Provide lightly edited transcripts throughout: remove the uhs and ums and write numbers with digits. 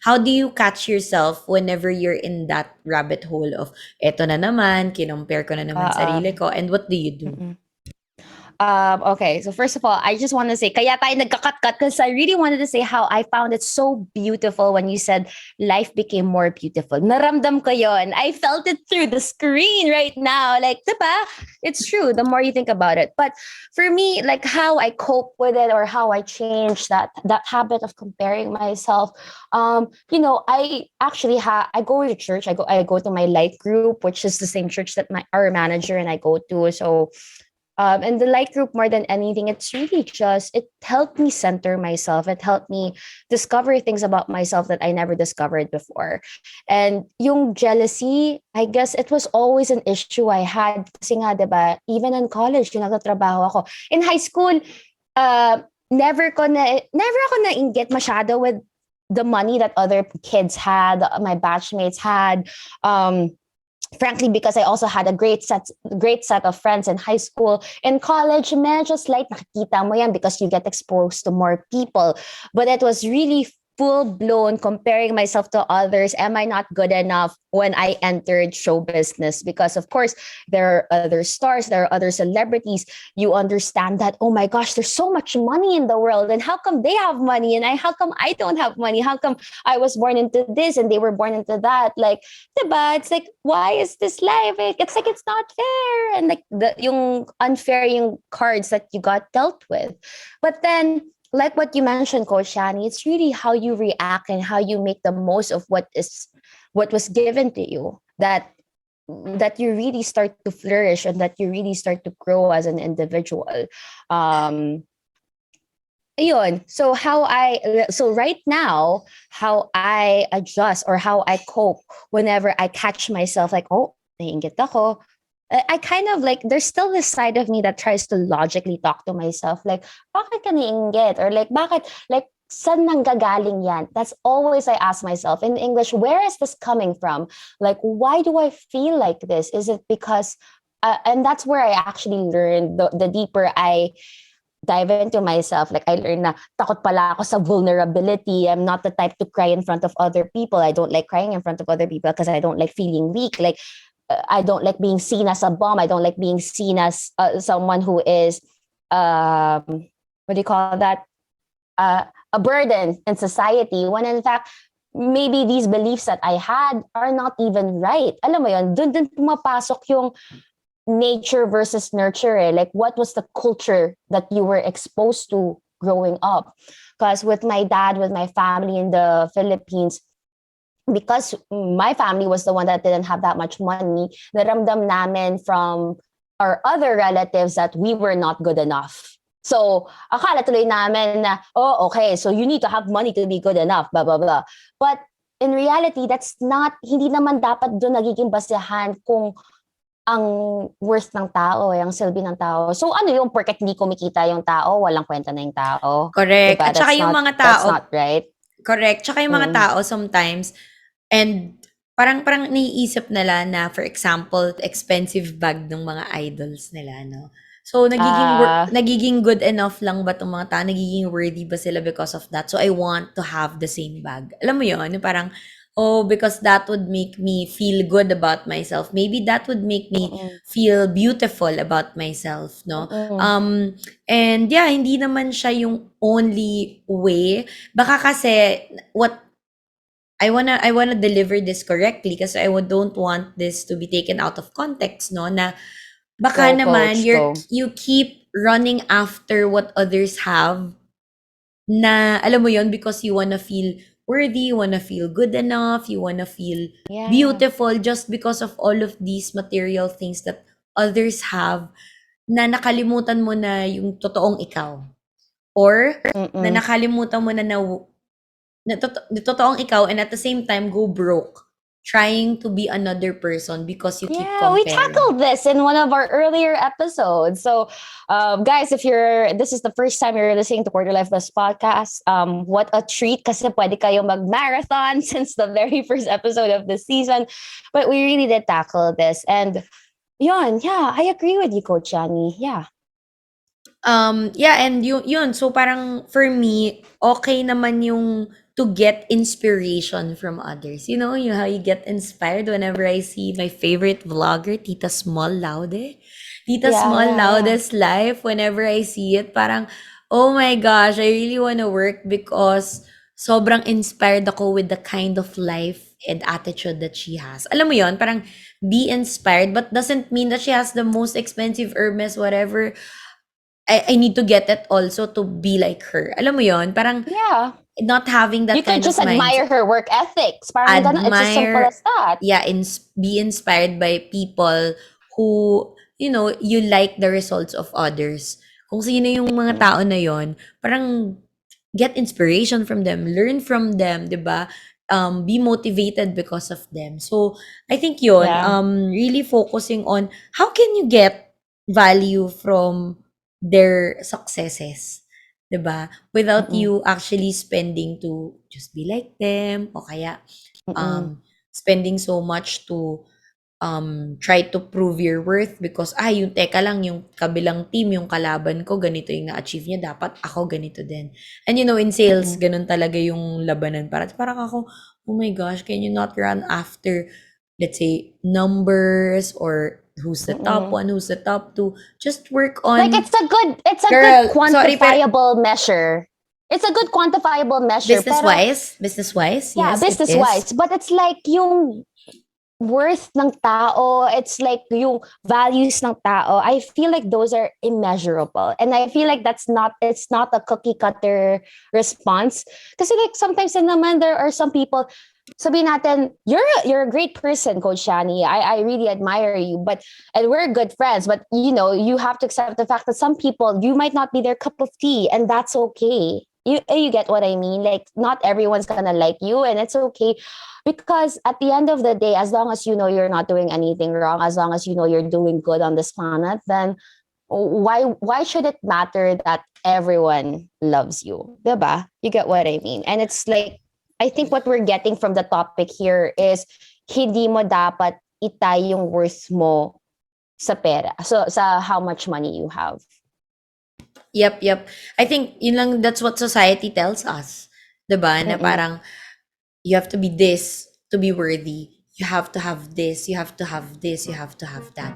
how do you catch yourself whenever you're in that rabbit hole of eto na naman, kinompare ko na naman sarili Um, ko, and what do you do? mm-mm. Okay, so first of all, I just want to say, kaya tayo nagkakat-kat because I really wanted to say how I found it so beautiful when you said life became more beautiful. Naramdam ko yon. I felt it through the screen right now. Like, diba? It's true. The more you think about it. But for me, like how I cope with it or how I change that habit of comparing myself, I actually I go to church. I go to my light group, which is the same church that my our manager and I go to. So and the light group, more than anything, it's really just, it helped me center myself. It helped me discover things about myself that I never discovered before. And yung jealousy, I guess it was always an issue I had. Kasi nga, diba, even in college, yung nagtatrabaho ako. In high school, uh, never ako nainggit masyado with the money that other kids had, my batchmates had. Frankly, because I also had a great set of friends in high school. In college, medyo slight nakikita mo yan because you get exposed to more people. But it was really full blown comparing myself to others. Am I not good enough when I entered show business? Because of course, there are other stars, there are other celebrities. You understand that, oh my gosh, there's so much money in the world. And how come they have money? And how come I don't have money? How come I was born into this and they were born into that? Like, diba? It's like, why is this life? It's like, it's not fair. And like yung unfair yung cards that you got dealt with. But then, like what you mentioned, Coach Shani, it's really how you react and how you make the most of what was given to you that you really start to flourish and that you really start to grow as an individual. Um, so right now, how I adjust or how I cope whenever I catch myself like, oh, naiingit ako. I kind of like, there's still this side of me that tries to logically talk to myself like, bakit ka naiingit? Or like, bakit, like, saan nanggagaling yan? That's always I ask myself in English, where is this coming from? Like, why do I feel like this? Is it because, and that's where I actually learned the deeper I dive into myself. Like I learned na takot pala ako sa vulnerability. I'm not the type to cry in front of other people. I don't like crying in front of other people because I don't like feeling weak. Like I don't like being seen as a bomb. I don't like being seen as someone who is what do you call that? A burden in society. When in fact, maybe these beliefs that I had are not even right. Alam mo yon, dun pumapasok yung nature versus nurture. Like, what was the culture that you were exposed to growing up? Because with my dad, with my family in the Philippines, because my family was the one that didn't have that much money, naramdam namin from our other relatives that we were not good enough. So, akala tuloy namin na, oh, okay, so you need to have money to be good enough, blah, blah, blah. But in reality, that's not, hindi naman dapat doon nagiging basehan kung ang worth ng tao, ang silbi ng tao. So ano yung porket hindi kumikita yung tao, walang kwenta na yung tao? Correct. 'Diba? At saka yung mga That's tao, not right. correct. Tsaka yung mga Mm. tao sometimes, and parang naiisip nila na, for example, expensive bag ng mga idols nila, no? So, Ah, nagiging good enough lang ba itong mga tao? Nagiging worthy ba sila because of that? So, I want to have the same bag. Alam mo yun? Yung parang, oh, because that would make me feel good about myself. Maybe that would make me mm, feel beautiful about myself, no? mm. Um, and yeah, hindi naman siya yung only way. Baka kasi, what I wanna deliver this correctly kasi don't want this to be taken out of context, no? Na baka Go, naman coach, go. you keep running after what others have na alam mo yon because you wanna feel worthy, you wanna feel good enough, you wanna feel Yeah. beautiful just because of all of these material things that others have na nakalimutan mo na yung totoong ikaw. Or na Mm. nakalimutan mo na totoong ikaw and at the same time go broke trying to be another person because you keep Yeah, we comparing. tackled this in one of our earlier episodes. So, guys, if this is the first time you're listening to Quarter Life Bus podcast, what a treat kasi pwede kayo mag-marathon since the very first episode of the season. But we really did tackle this. And yeah, I agree with you, Coach Yani. Yeah. Yeah, and yun, so parang for me, okay naman yung to get inspiration from others. You know how you get inspired whenever I see my favorite vlogger, Tita Small Laude. Tita Yeah, Small yeah, yeah. Laude's life, whenever I see it, parang, oh my gosh, I really want to work because sobrang inspired ako with the kind of life and attitude that she has. Alam mo yon, parang be inspired, but doesn't mean that she has the most expensive Hermes, whatever. I need to get it also to be like her. Alam mo yon, parang Yeah. not having You that could kind of just admire mindset. her work ethics. Parang ganun. It's as simple Admire, as that. yeah, be inspired by people who, you like the results of others. Kung sino yung mga Mm. tao na yon, parang get inspiration from them, learn from them, 'di ba? Be motivated because of them. So, I think yon, Yeah. really focusing on how can you get value from their successes, 'di ba? Without Mm-mm. you actually spending to just be like them o kaya Mm-mm. um spending so much to try to prove your worth because yung teka lang yung kabilang team, yung kalaban ko ganito yung na-achieve niya, dapat ako ganito din. And in sales, Mm-mm. ganun talaga yung labanan. Parang ako, oh my gosh, can you not run after, let's say, numbers or who's the top Mm-mm. one, who's the top two? Just work Like on, it's a good girl, sorry, pero quantifiable measure. It's a good quantifiable measure. Pero business-wise, yeah, yes, it business is. wise. But it's like yung worth ng tao, it's like yung values ng tao. I feel like those are immeasurable. And I feel like it's not a cookie cutter response. Kasi like sometimes din naman there are some people, sabihin natin, you're a great person, Coach Yani. I really admire you, and we're good friends. But you have to accept the fact that some people you might not be their cup of tea, and that's okay. You get what I mean? Like not everyone's gonna like you, and it's okay because at the end of the day, as long as you know you're not doing anything wrong, as long as you know you're doing good on this planet, then why should it matter that everyone loves you? Diba? You get what I mean? And it's like I think what we're getting from the topic here is hindi mo dapat itay yung worth mo sa pera. So sa how much money you have. Yep. I think yun lang, that's what society tells us. 'Di ba? Na Mm-mm. parang you have to be this to be worthy. You have to have this, you have to have this, you have to have that.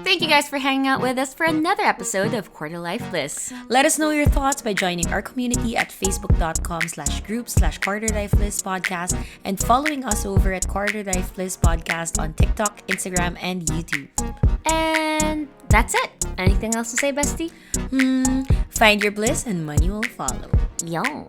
Thank you guys for hanging out with us for another episode of Quarter Life Bliss. Let us know your thoughts by joining our community at facebook.com/group/quarterlifeless podcast and following us over at Quarter Life Bliss podcast on TikTok, Instagram, and YouTube. And that's it. Anything else to say, bestie? Find your bliss and money will follow. Yawn.